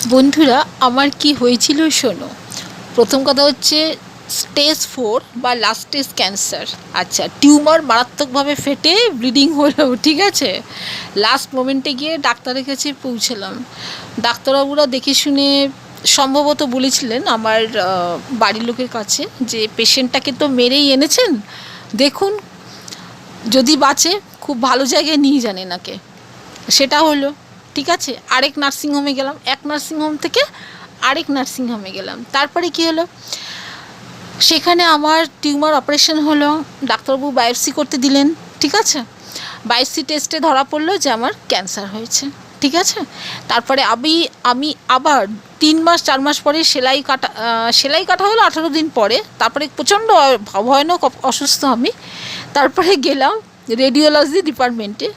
বন্ধুরা, আমার কি হয়েছিল শোনো। প্রথম কথা হচ্ছে স্টেজ 4 বা লাস্ট স্টেজ ক্যান্সার। আচ্ছা, টিউমার মারাত্মকভাবে ফেটে ব্লিডিং হলো, ঠিক আছে। লাস্ট মোমেন্টে গিয়ে ডাক্তারের কাছে পৌঁছালাম। ডাক্তারবাবুরা দেখে শুনে সম্ভবত বলেছিলেন আমার বাড়ির লোকের কাছে যে পেশেন্টটাকে তো মেরেই এনেছেন, দেখুন যদি বাঁচে খুব ভালো জায়গায় নিয়ে যান এনাকে। সেটা হলো, ঠিক আছে। আরেক নার্সিংহোমে গেলাম, এক নার্সিংহোম থেকে আরেক নার্সিংহোমে গেলাম। তারপরে কী হলো, সেখানে আমার টিউমার অপারেশন হলো। ডাক্তারবাবু বায়োপসি করতে দিলেন, ঠিক আছে। বায়োপসি টেস্টে ধরা পড়লো যে আমার ক্যান্সার হয়েছে, ঠিক আছে। তারপরে আমি আবার 3 মাস 4 মাস পরে সেলাই কাটা হলো 18 দিন পরে। তারপরে প্রচণ্ড ভয়ানক অসুস্থ আমি। তারপরে গেলাম রেডিওলজি ডিপার্টমেন্টে।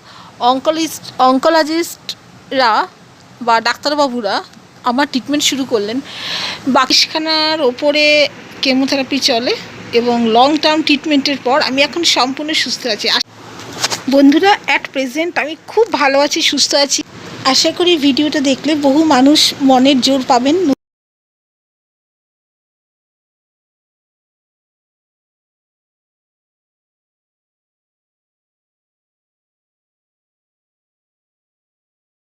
অঙ্কোলজিস্টরা বা ডাক্তারবাবুরা আমার ট্রিটমেন্ট শুরু করলেন। 22খানার ওপরে কেমোথেরাপি চলে এবং লং টার্ম ট্রিটমেন্টের পর আমি এখন সম্পূর্ণ সুস্থ আছি। বন্ধুরা, অ্যাট প্রেজেন্ট আমি খুব ভালো আছি, সুস্থ আছি। আশা করি ভিডিওটা দেখলে বহু মানুষ মনের জোর পাবেন।